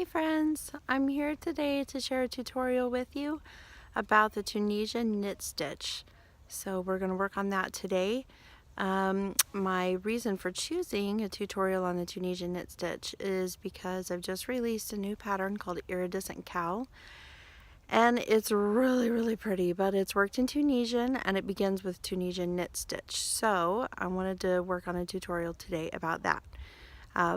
friends, I'm here today to share a tutorial with you about the Tunisian Knit Stitch. So we're going to work on that today. My reason for choosing a tutorial on the Tunisian Knit Stitch is because I've just released a new pattern called Iridescent Cowl. And it's really pretty, but it's worked in Tunisian and it begins with Tunisian Knit Stitch. So I wanted to work on a tutorial today about that.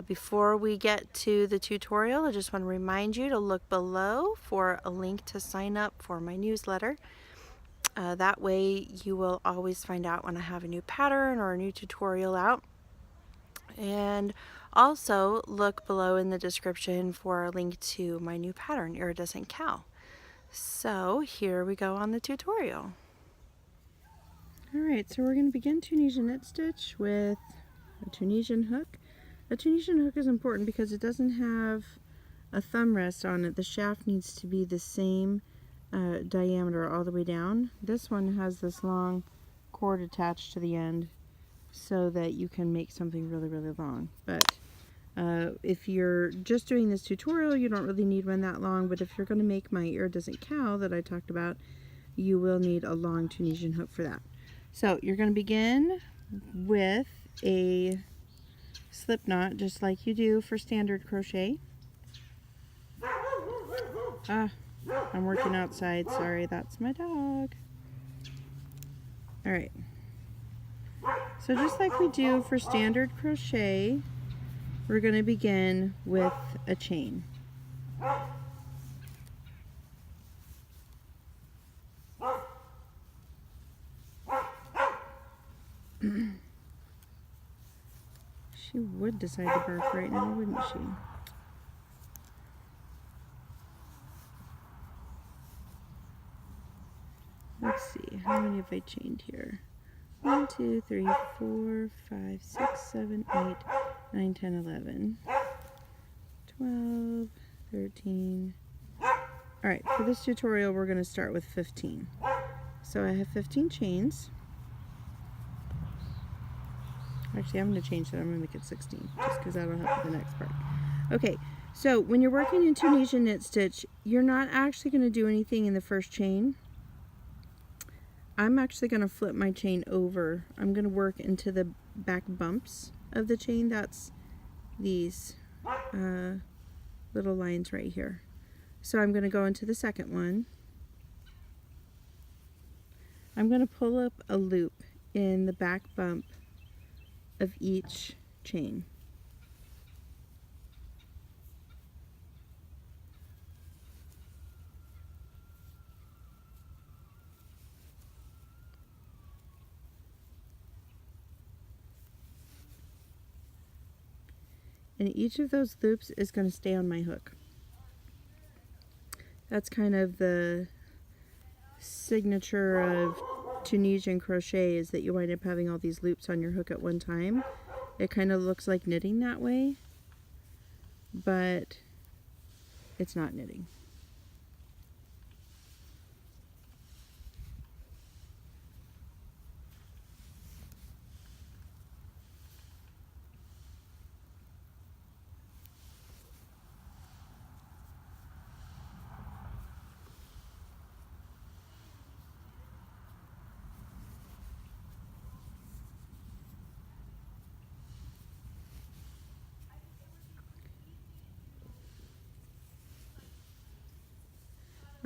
Before we get to the tutorial, I just want to remind you to look below for a link to sign up for my newsletter. That way you will always find out when I have a new pattern or a new tutorial out. And also look below in the description for a link to my new pattern, Iridescent Cowl. So here we go on the tutorial. Alright, so we're going to begin Tunisian Knit Stitch with a Tunisian hook. A Tunisian hook is important because it doesn't have a thumb rest on it. The shaft needs to be the same diameter all the way down. This one has this long cord attached to the end so that you can make something really long. But if you're just doing this tutorial, you don't really need one that long, but if you're going to make my iridescent cowl that I talked about, you will need a long Tunisian hook for that. So you're going to begin with a slip knot just like you do for standard crochet. I'm working outside, sorry, that's my dog. Alright, so just like we do for standard crochet, we're going to begin with a chain. She would decide to bark right now, wouldn't she? Let's see, how many have I chained here? 1, 2, 3, 4, 5, 6, 7, 8, 9, 10, 11, 12, 13. Alright, for this tutorial we're going to start with 15. So I have 15 chains. Actually, I'm going to change that. I'm going to make it 16, just because that'll help with the next part. Okay, so when you're working in Tunisian Knit Stitch, you're not actually going to do anything in the first chain. I'm actually going to flip my chain over. I'm going to work into the back bumps of the chain. That's these little lines right here. So I'm going to go into the second one. I'm going to pull up a loop in the back bump of each chain. And each of those loops is going to stay on my hook. That's kind of the signature of Tunisian crochet, is that you wind up having all these loops on your hook at one time. It kind of looks like knitting that way, but it's not knitting.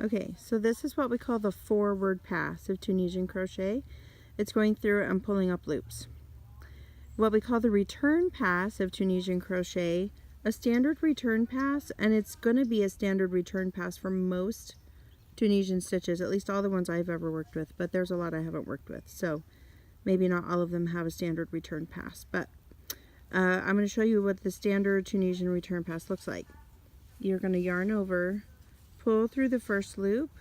Okay, so this is what we call the forward pass of Tunisian crochet. It's going through and pulling up loops. What we call the return pass of Tunisian crochet, a standard return pass, and it's going to be a standard return pass for most Tunisian stitches, at least all the ones I've ever worked with, but there's a lot I haven't worked with, so maybe not all of them have a standard return pass. But I'm going to show you what the standard Tunisian return pass looks like. You're going to yarn over, pull through the first loop,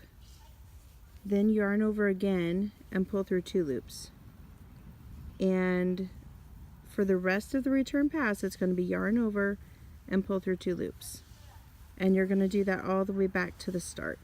then yarn over again and pull through 2 loops. And for the rest of the return pass, it's going to be yarn over and pull through 2 loops. And you're going to do that all the way back to the start.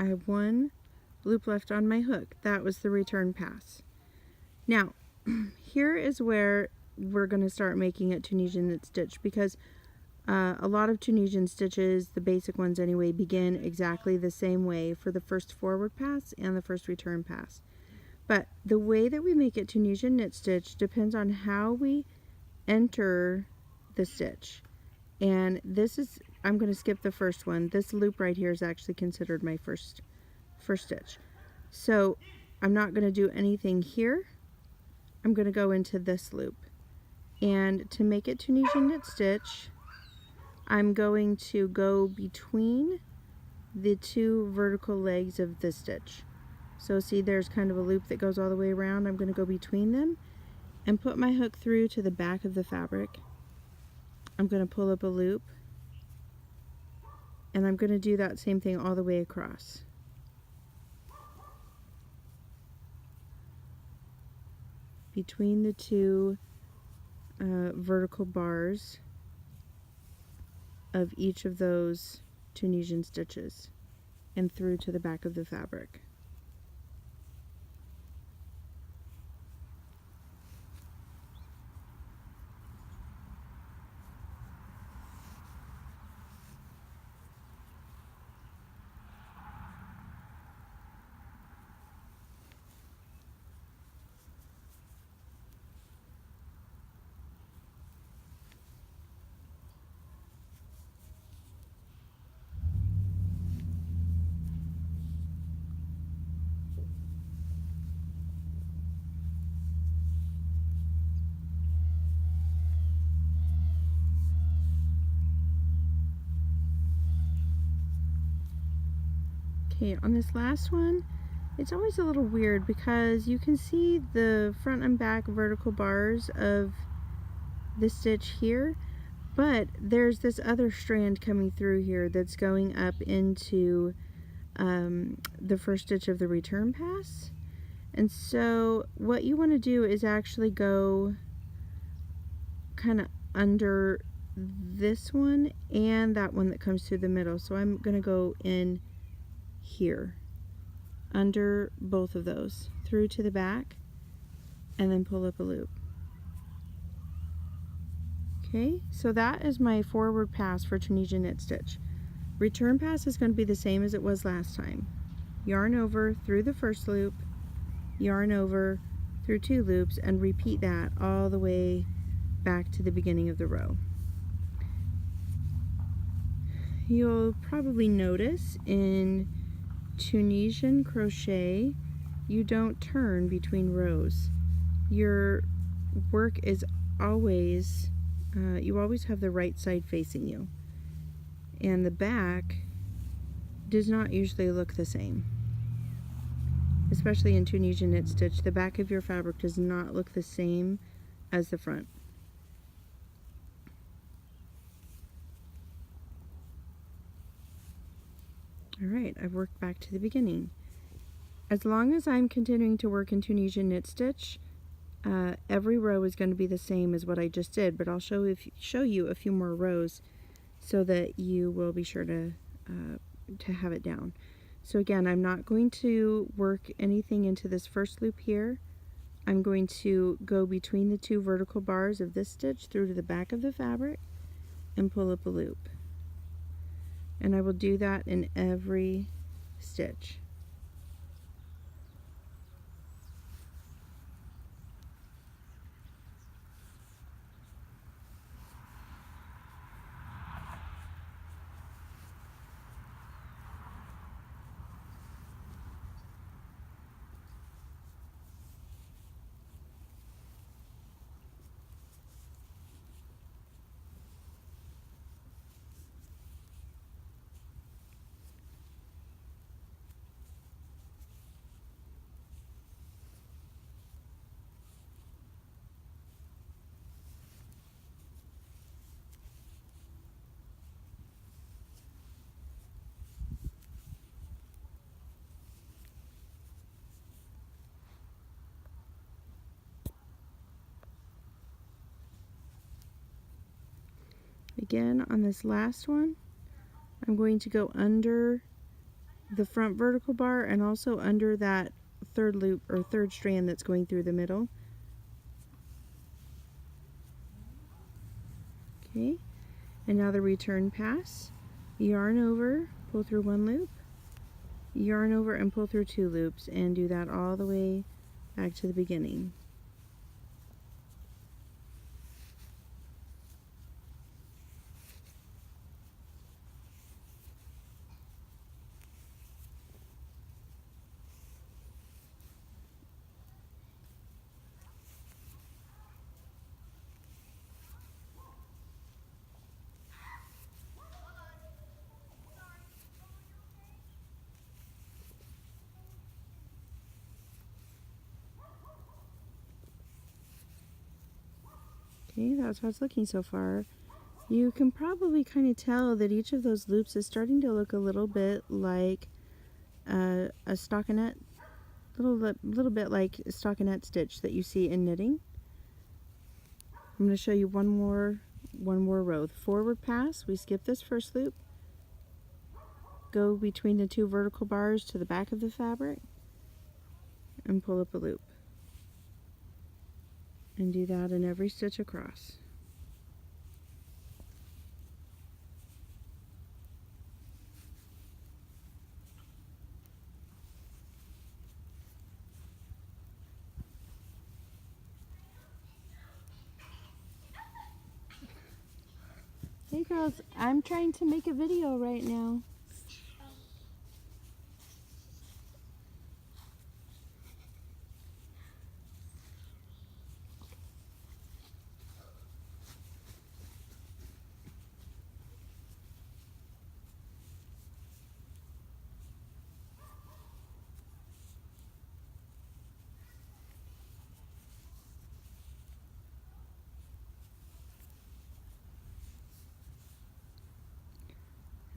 I have one loop left on my hook. That was the return pass. Now, here is where we're going to start making it Tunisian knit stitch, because a lot of Tunisian stitches, the basic ones anyway, begin exactly the same way for the first forward pass and the first return pass. But the way that we make it Tunisian knit stitch depends on how we enter the stitch. And this is, I'm going to skip the first one. This loop right here is actually considered my first stitch. So I'm not going to do anything here. I'm going to go into this loop. And to make it Tunisian knit stitch, I'm going to go between the two vertical legs of the stitch. So see, there's kind of a loop that goes all the way around. I'm going to go between them and put my hook through to the back of the fabric. I'm going to pull up a loop, and I'm going to do that same thing all the way across. Between the two vertical bars of each of those Tunisian stitches and through to the back of the fabric. Okay, on this last one, it's always a little weird because you can see the front and back vertical bars of the stitch here, but there's this other strand coming through here that's going up into the first stitch of the return pass. And so what you want to do is actually go kind of under this one and that one that comes through the middle. So I'm going to go in here under both of those through to the back and then pull up a loop. Okay, so that is my forward pass for Tunisian knit stitch. Return pass is going to be the same as it was last time. Yarn over through the first loop, yarn over through 2 loops, and repeat that all the way back to the beginning of the row. You'll probably notice in Tunisian crochet, you don't turn between rows. Your work is always, you always have the right side facing you. And the back does not usually look the same. Especially in Tunisian knit stitch, the back of your fabric does not look the same as the front. Alright, I've worked back to the beginning. As long as I'm continuing to work in Tunisian knit stitch, every row is going to be the same as what I just did, but I'll show you a few more rows so that you will be sure to have it down. So again, I'm not going to work anything into this first loop here. I'm going to go between the 2 vertical bars of this stitch through to the back of the fabric and pull up a loop. And I will do that in every stitch. Again, on this last one, I'm going to go under the front vertical bar and also under that third loop or third strand that's going through the middle. Okay, and now the return pass. Yarn over, pull through one loop, yarn over and pull through two loops, and do that all the way back to the beginning. Okay, that's how it's looking so far. You can probably kind of tell that each of those loops is starting to look a little bit like a stockinette, little bit like a stockinette stitch that you see in knitting. I'm going to show you one more row. The forward pass, we skip this first loop, go between the two vertical bars to the back of the fabric, and pull up a loop. And do that in every stitch across. Hey girls, I'm trying to make a video right now.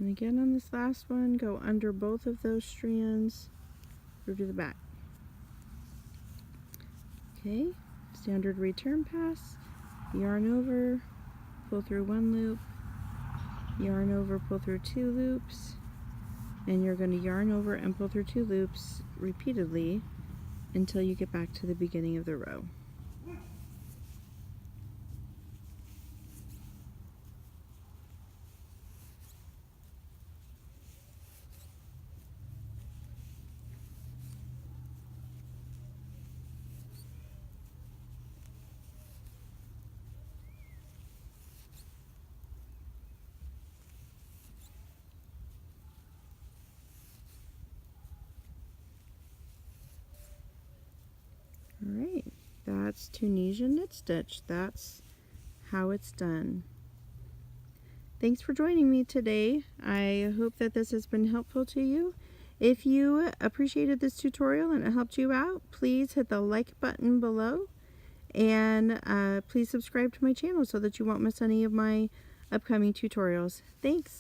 And again on this last one, go under both of those strands through to the back. Okay, standard return pass, yarn over, pull through one loop, yarn over, pull through two loops, and you're going to yarn over and pull through two loops repeatedly until you get back to the beginning of the row. Alright, that's Tunisian Knit Stitch. That's how it's done. Thanks for joining me today. I hope that this has been helpful to you. If you appreciated this tutorial and it helped you out, please hit the like button below, and please subscribe to my channel so that you won't miss any of my upcoming tutorials. Thanks!